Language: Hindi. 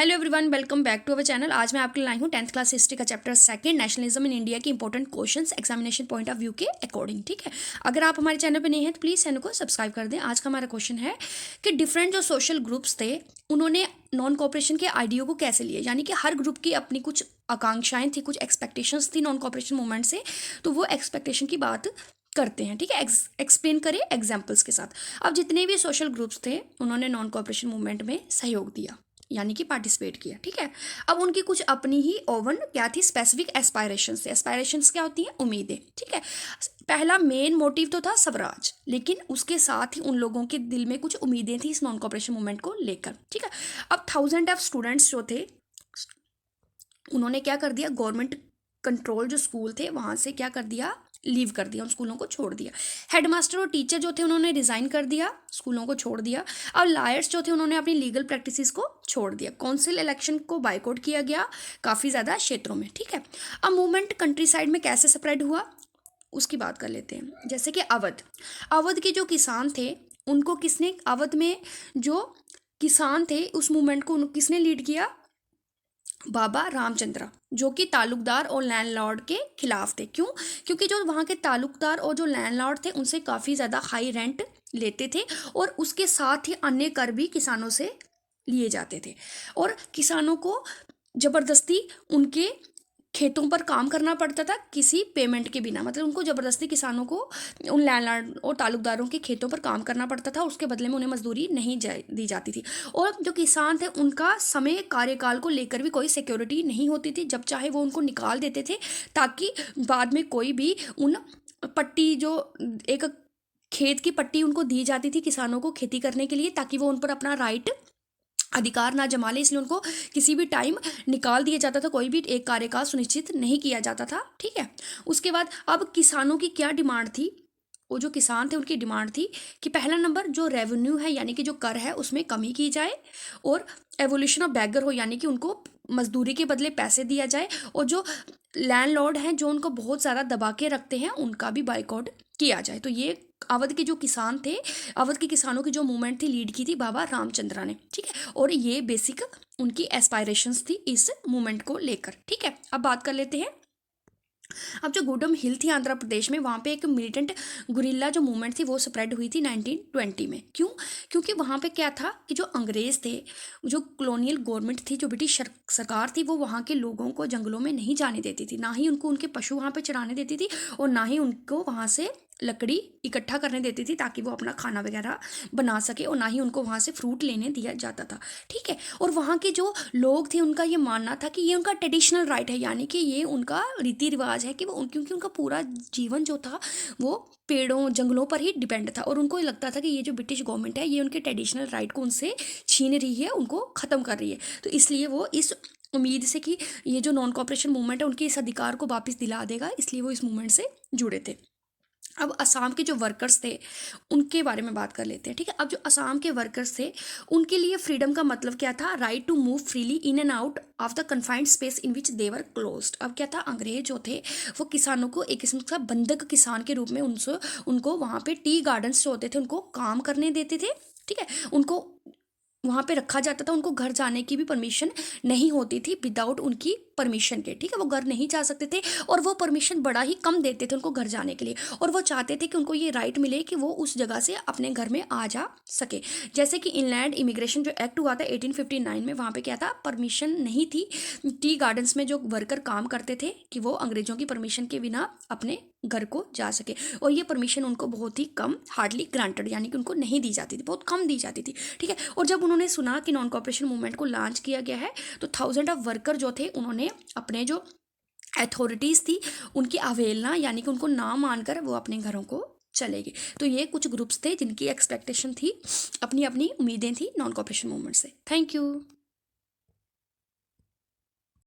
Hello everyone, welcome back to our channel. आज मैं आपके लिए लाई हूँ 10th क्लास हिस्ट्री का chapter second, nationalism in India के important questions examination point of view के अकॉर्डिंग। ठीक है, अगर आप हमारे चैनल पर नहीं हैं तो प्लीज़ चैनल को सब्सक्राइब कर दें। आज का हमारा क्वेश्चन है कि डिफरेंट जो सोशल ग्रुप्स थे उन्होंने नॉन कॉपरेशन के आइडियो को कैसे लिया, यानी कि हर ग्रुप की अपनी कुछ आकांक्षाएं थी, कुछ एक्सपेक्टेशंस थी नॉन कॉपरेशन मूवमेंट से, तो वो एक्सपेक्टेशन की बात करते हैं। ठीक है, एक्सप्लेन करें एग्जाम्पल्स के साथ। अब जितने भी सोशल ग्रुप्स थे उन्होंने नॉन कॉपरेशन मूवमेंट में सहयोग दिया, यानी कि पार्टिसिपेट किया। ठीक है, अब उनकी कुछ अपनी ही ओवन क्या थी, स्पेसिफिक एस्पायरेशंस थे। एस्पायरेशंस क्या होती हैं, उम्मीदें। ठीक है, पहला मेन मोटिव तो था स्वराज, लेकिन उसके साथ ही उन लोगों के दिल में कुछ उम्मीदें थी इस नॉन कॉपरेशन मूवमेंट को लेकर। ठीक है, अब थाउजेंड ऑफ स्टूडेंट्स जो थे उन्होंने क्या कर दिया, गवर्नमेंट कंट्रोल जो स्कूल थे वहाँ से क्या कर दिया, लीव कर दिया, उन स्कूलों को छोड़ दिया। हेडमास्टर और टीचर जो थे उन्होंने रिजाइन कर दिया, स्कूलों को छोड़ दिया। और लायर्स जो थे उन्होंने अपनी लीगल प्रैक्टिसेस को छोड़ दिया। काउंसिल इलेक्शन को बाइकआउट किया गया काफ़ी ज़्यादा क्षेत्रों में। ठीक है, अब मूवमेंट कंट्री साइड में कैसे स्प्रेड हुआ उसकी बात कर लेते हैं। जैसे कि अवध के जो किसान थे उनको किसने, अवध में जो किसान थे उस मूवमेंट को किसने लीड किया, बाबा रामचंद्र, जो कि तालुकदार और लैंडलॉर्ड के खिलाफ थे। क्यों? क्योंकि जो वहाँ के तालुकदार और जो लैंडलॉर्ड थे उनसे काफ़ी ज़्यादा हाई रेंट लेते थे और उसके साथ ही अन्य कर भी किसानों से लिए जाते थे और किसानों को ज़बरदस्ती उनके खेतों पर काम करना पड़ता था किसी पेमेंट के बिना। मतलब उनको ज़बरदस्ती किसानों को उन लैंडलॉर्ड और तालुकदारों के खेतों पर काम करना पड़ता था, उसके बदले में उन्हें मजदूरी नहीं दी जाती थी। और जो किसान थे उनका समय कार्यकाल को लेकर भी कोई सिक्योरिटी नहीं होती थी, जब चाहे वो उनको निकाल देते थे, ताकि बाद में कोई भी उन पट्टी जो एक खेत की पट्टी उनको दी जाती थी किसानों को खेती करने के लिए, ताकि वो उन पर अपना राइट अधिकार ना जमा ले, इसलिए उनको किसी भी टाइम निकाल दिया जाता था, कोई भी एक कार्यकाल सुनिश्चित नहीं किया जाता था। ठीक है, उसके बाद अब किसानों की क्या डिमांड थी, वो जो किसान थे उनकी डिमांड थी कि पहला नंबर जो रेवेन्यू है यानी कि जो कर है उसमें कमी की जाए, और एवोल्यूशन ऑफ बैगर हो यानी कि उनको मजदूरी के बदले पैसे दिया जाए, और जो लैंडलॉर्ड हैं जो उनको बहुत ज़्यादा दबा के रखते हैं उनका भी बाइकआउट किया जाए। तो ये अवध के जो किसान थे, अवध के किसानों की जो मूवमेंट थी लीड की थी बाबा रामचंद्र ने। ठीक है, और ये बेसिक उनकी एस्पायरेशंस थी इस मूवमेंट को लेकर। ठीक है, अब बात कर लेते हैं। अब जो गुडम हिल थी आंध्र प्रदेश में, वहाँ पे एक मिलिटेंट गुरिल्ला जो मूवमेंट थी वो स्प्रेड हुई थी 1920 में। क्यों? क्योंकि वहाँ पे क्या था कि जो अंग्रेज़ थे, जो कॉलोनियल गवर्नमेंट थी, जो ब्रिटिश सरकार थी, वो वहाँ के लोगों को जंगलों में नहीं जाने देती थी, ना ही उनको उनके पशु वहाँ पे चराने देती थी, और ना ही उनको वहाँ से लकड़ी इकट्ठा करने देती थी ताकि वो अपना खाना वगैरह बना सके, और ना ही उनको वहाँ से फ्रूट लेने दिया जाता था। ठीक है, और वहाँ के जो लोग थे उनका ये मानना था कि ये उनका ट्रेडिशनल राइट है, यानी कि ये उनका रीति रिवाज है कि वो क्योंकि उनका पूरा जीवन जो था वो पेड़ों जंगलों पर ही डिपेंड था, और उनको ये लगता था कि ये जो ब्रिटिश गवर्नमेंट है ये उनके ट्रेडिशनल राइट को उनसे छीन रही है, उनको ख़त्म कर रही है। तो इसलिए वो इस उम्मीद से कि ये जो नॉन कॉपरेशन मूवमेंट है उनके इस अधिकार को वापस दिला देगा, इसलिए वो इस मूवमेंट से जुड़े थे। अब असम के जो वर्कर्स थे उनके बारे में बात कर लेते हैं। ठीक है, अब जो असम के वर्कर्स थे उनके लिए फ्रीडम का मतलब क्या था, right to move freely in and out of the confined space in which they were closed. अब क्या था, अंग्रेज जो थे वो किसानों को एक किस्म का बंधक किसान के रूप में उनको वहाँ पे टी गार्डन्स जो होते थे उनको काम करने देते थे। ठीक है, उनको वहाँ पे रखा जाता था, उनको घर जाने की भी परमिशन नहीं होती थी विदाउट उनकी परमिशन के। ठीक है, वो घर नहीं जा सकते थे, और वो परमिशन बड़ा ही कम देते थे उनको घर जाने के लिए, और वो चाहते थे कि उनको ये राइट मिले कि वो उस जगह से अपने घर में आ जा सके। जैसे कि इनलैंड इमिग्रेशन जो एक्ट हुआ था 1859 में, वहाँ पे क्या था, परमिशन नहीं थी टी गार्डन्स में जो वर्कर काम करते थे कि वो अंग्रेजों की परमिशन के बिना अपने घर को जा सके, और ये परमिशन उनको बहुत ही कम, हार्डली ग्रांटेड, यानी कि उनको नहीं दी जाती थी, बहुत कम दी जाती थी। ठीक है, और जब उन्होंने सुना कि नॉन कॉपरेशन मूवमेंट को लॉन्च किया गया है तो थाउजेंड ऑफ वर्कर जो थे उन्होंने अपने जो अथॉरिटीज़ थी उनकी अवहेलना, यानी कि उनको ना मानकर वो अपने घरों को चले गए। तो ये कुछ ग्रुप्स थे जिनकी एक्सपेक्टेशन थी, अपनी अपनी उम्मीदें थी नॉन कॉपरेशन मूवमेंट से। Thank you.